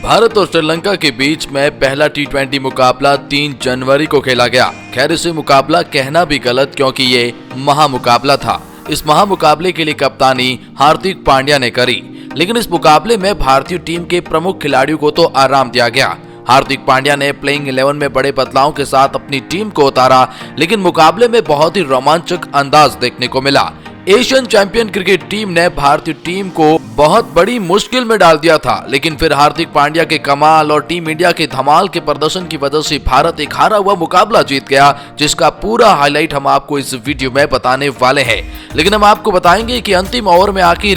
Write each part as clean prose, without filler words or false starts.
भारत और श्रीलंका के बीच में पहला टी20 मुकाबला 3 जनवरी को खेला गया। खैर इसे मुकाबला कहना भी गलत क्योंकि ये महामुकाबला था। इस महामुकाबले के लिए कप्तानी हार्दिक पांड्या ने करी, लेकिन इस मुकाबले में भारतीय टीम के प्रमुख खिलाड़ियों को तो आराम दिया गया। हार्दिक पांड्या ने प्लेइंग 11 में बड़े बदलावों के साथ अपनी टीम को उतारा, लेकिन मुकाबले में बहुत ही रोमांचक अंदाज देखने को मिला। एशियन चैंपियन क्रिकेट टीम ने भारतीय टीम को बहुत बड़ी मुश्किल में डाल दिया था, लेकिन फिर हार्दिक पांड्या के कमाल और टीम इंडिया के धमाल के प्रदर्शन की वजह से भारत एक हारा हुआ मुकाबला जीत गया, जिसका पूरा हाईलाइट हम आपको इस वीडियो में बताने वाले हैं। लेकिन हम आपको बताएंगे कि अंतिम ओवर में आखिरी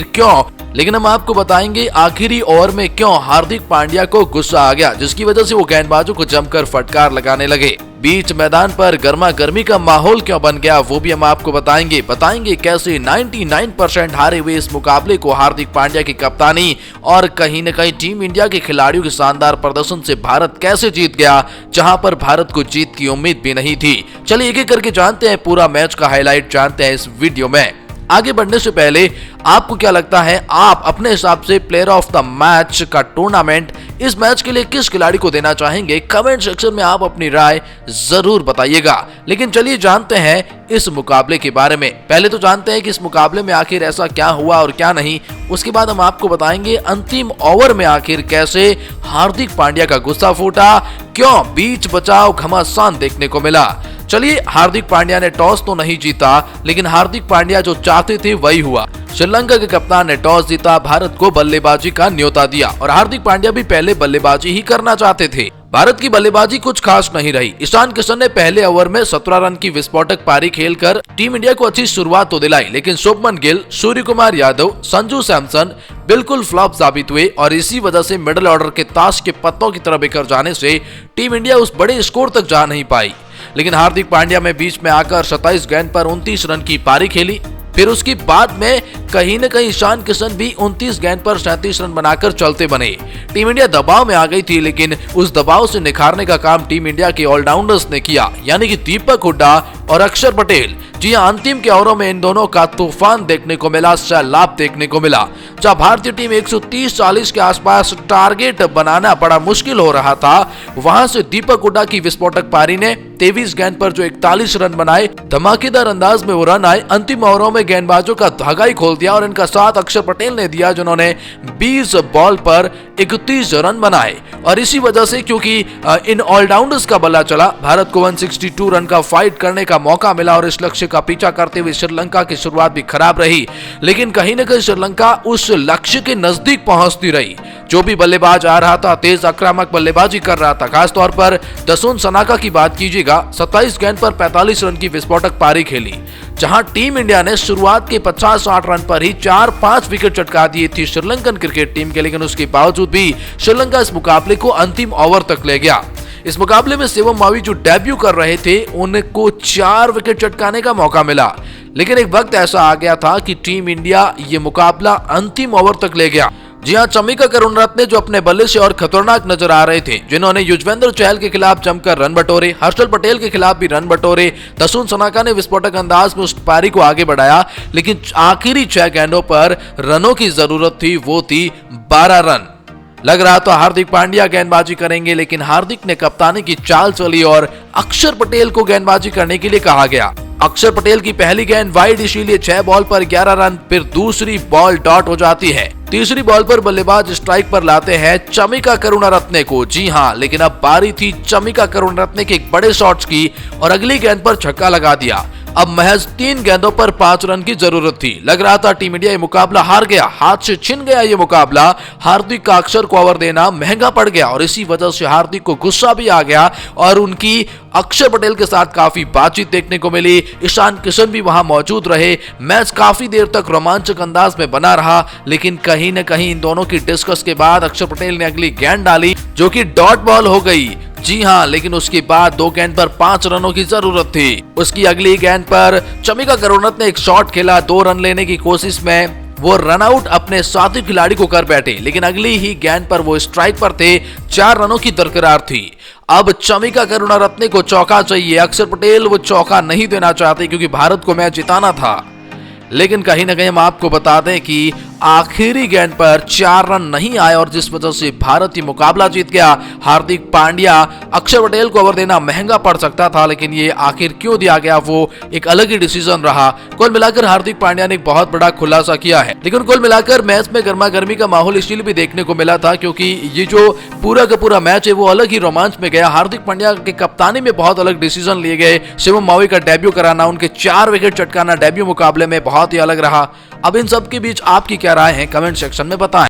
ओवर में क्यों हार्दिक पांड्या को गुस्सा आ गया, जिसकी वजह से वो गेंदबाजों को जमकर फटकार लगाने लगे। बीच मैदान पर गर्मा गर्मी का माहौल क्यों बन गया वो भी हम आपको बताएंगे कैसे 99% हारे हुए इस मुकाबले को हार्दिक पांड्या की कप्तानी और कहीं न कहीं टीम इंडिया के खिलाड़ियों के शानदार प्रदर्शन से भारत कैसे जीत गया, जहां पर भारत को जीत की उम्मीद भी नहीं थी। चलिए एक एक करके जानते हैं, पूरा मैच का हाईलाइट जानते हैं इस वीडियो में। आगे बढ़ने से पहले आपको क्या लगता है, आप अपने हिसाब से प्लेयर ऑफ द मैच का टूर्नामेंट इस मैच के लिए किस खिलाड़ी को देना चाहेंगे? कमेंट सेक्शन में आप अपनी राय जरूर बताइएगा। लेकिन चलिए जानते हैं इस मुकाबले के बारे में। पहले तो जानते हैं कि इस मुकाबले में आखिर ऐसा क्या हुआ और क्या नहीं। उसके बाद हम आपको बताएंगे अंतिम ओवर में आखिर कैसे हार्दिक पांड्या का गुस्सा फूटा, क्यों बीच बचाव घमासान देखने को मिला। चलिए, हार्दिक पांड्या ने टॉस तो नहीं जीता, लेकिन हार्दिक पांड्या जो चाहते थे वही हुआ। श्रीलंका के कप्तान ने टॉस जीता, भारत को बल्लेबाजी का न्योता दिया और हार्दिक पांड्या भी पहले बल्लेबाजी ही करना चाहते थे। भारत की बल्लेबाजी कुछ खास नहीं रही। ईशान किशन ने पहले ओवर में 17 रन की विस्फोटक पारी खेलकर टीम इंडिया को अच्छी शुरुआत तो दिलाई, लेकिन शुभमन गिल, सूर्य कुमार यादव, संजू सैमसन बिल्कुल फ्लॉप साबित हुए और इसी वजह से मिडिल ऑर्डर के ताश के पत्तों की तरह बिखर जाने से टीम इंडिया उस बड़े स्कोर तक जा नहीं पाई। लेकिन हार्दिक पांड्या में बीच में आकर 27 गेंद पर 29 रन की पारी खेली। फिर उसके बाद में कहीं न कहीं ईशान किशन भी 29 गेंद पर 37 रन बनाकर चलते बने। टीम इंडिया दबाव में आ गई थी, लेकिन उस दबाव से निखारने का काम टीम इंडिया के ऑलराउंडर्स ने किया, यानी कि दीपक हुड्डा और अक्षर पटेल। जी हां, अंतिम के ओवरों में इन दोनों का तूफान देखने को मिला, सैलाब देखने को मिला। जहां भारतीय टीम 130-40 के आसपास टारगेट बनाना बड़ा मुश्किल हो रहा था, वहां से दीपक हुड्डा की विस्फोटक पारी ने 23 गेंद पर जो 41 रन बनाए, धमाकेदार अंदाज में वो रन आए। अंतिम ओवरों में गेंदबाजों का धागा ही खोल दिया और इनका साथ अक्षर पटेल ने दिया, जिन्होंने 20 बॉल पर 31 रन बनाए। और इसी वजह से, क्योंकि इन ऑलराउंडर्स का बल्ला चला, भारत को 162 रन का फाइट करने का मौका मिला और इस लक्ष्य का पीछा करते हुए श्रीलंका की शुरुआत भी खराब रही, लेकिन कहीं न कहीं श्रीलंका उस लक्ष्य के नजदीक पहुंचती रही। जो भी बल्लेबाज आ रहा था, तेज आक्रामक बल्लेबाजी कर रहा था। खासतौर पर दसून सनाका की बात कीजिएगा, 27 गेंद पर 45 रन की विस्फोटक पारी खेली, जहां टीम इंडिया ने शुरुआत के 50-60 रन पर ही 4-5 विकेट चटका दिए थी श्रीलंकन क्रिकेट टीम के। लेकिन उसके बावजूद भी श्रीलंका इस मुकाबले को अंतिम ओवर तक ले गया। इस मुकाबले में शिवम मावी जो डेब्यू कर रहे थे, उनको 4 विकेट चटकाने का मौका मिला, लेकिन एक वक्त ऐसा आ गया था कि टीम इंडिया ये मुकाबला अंतिम ओवर तक ले गया। जी हां, चमिका करुणरत्ने जो अपने बल्ले से और खतरनाक नजर आ रहे थे, जिन्होंने युजवेंद्र चहल के खिलाफ जमकर रन बटोरे, हर्षल पटेल के खिलाफ भी रन बटोरे, दसून सनाका ने विस्फोटक अंदाज में उस पारी को आगे बढ़ाया, लेकिन आखिरी 6 गेंदों पर रनों की जरूरत थी, वो थी 12 रन। लग रहा तो हार्दिक पांड्या गेंदबाजी करेंगे, लेकिन हार्दिक ने कप्तानी की चाल चली और अक्षर पटेल को गेंदबाजी करने के लिए कहा गया। अक्षर पटेल की पहली गेंद वाइड, इसीलिए 6 बॉल पर 11 रन। फिर दूसरी बॉल डॉट हो जाती है। तीसरी बॉल पर बल्लेबाज स्ट्राइक पर लाते हैं चमिका करुणरत्ने को। जी हां, लेकिन अब बारी थी चमिका करुणरत्ने के एक बड़े शॉट्स की और अगली गेंद पर छक्का लगा दिया। अब महज 3 गेंदों पर 5 रन की जरूरत थी। लग रहा था टीम इंडिया ये मुकाबला हार गया, हाथ से छिन गया ये मुकाबला। हार्दिक का अक्षर को ओवर देना महंगा पड़ गया और इसी वजह से हार्दिक को गुस्सा भी आ गया और उनकी अक्षर पटेल के साथ काफी बातचीत देखने को मिली। ईशान किशन भी वहां मौजूद रहे। मैच काफी देर तक रोमांचक अंदाज में बना रहा, लेकिन कहीं न कहीं इन दोनों की डिस्कस के बाद अक्षर पटेल ने अगली गेंद डाली, जो कि डॉट बॉल हो गई। जी हां, लेकिन उसके बाद 2 गेंद पर 5 रनों की जरूरत थी। उसकी अगली गेंद पर चमिका करुणरत्ने ने एक शॉट खेला, 2 रन लेने की कोशिश में वो रन आउट अपने साथी खिलाड़ी को कर बैठे, लेकिन अगली ही गेंद पर वो स्ट्राइक पर थे। 4 रनों की दरकिरार थी। अब चमिका करुणरत्ने को चौका चाहिए। अक्षर पटेल वो चौका नहीं देना चाहते क्योंकि भारत को मैच जिताना था। लेकिन कहीं ना कहीं हम आपको बता दें कि आखिरी गेंद पर 4 रन नहीं आए और जिस वजह से भारत ये मुकाबला जीत गया। हार्दिक पांड्या, अक्षर पटेल को ओवर देना महंगा पड़ सकता था, लेकिन ये आखिर क्यों दिया गया वो एक अलग ही डिसीजन रहा। कुल मिलाकर हार्दिक पांड्या ने एक बहुत बड़ा खुलासा किया है, लेकिन कुल मिलाकर मैच में गर्मा गर्मी का माहौल इसलिए भी देखने को मिला था क्योंकि ये जो पूरा का पूरा मैच है वो अलग ही रोमांच में गया। हार्दिक पांड्या के कप्तानी में बहुत अलग डिसीजन लिए गए। शिवम मावी का डेब्यू कराना, उनके 4 विकेट चटकाना डेब्यू मुकाबले में बहुत ही अलग रहा। अब इन सब के बीच आपकी क्या राय है, कमेंट सेक्शन में बताएं।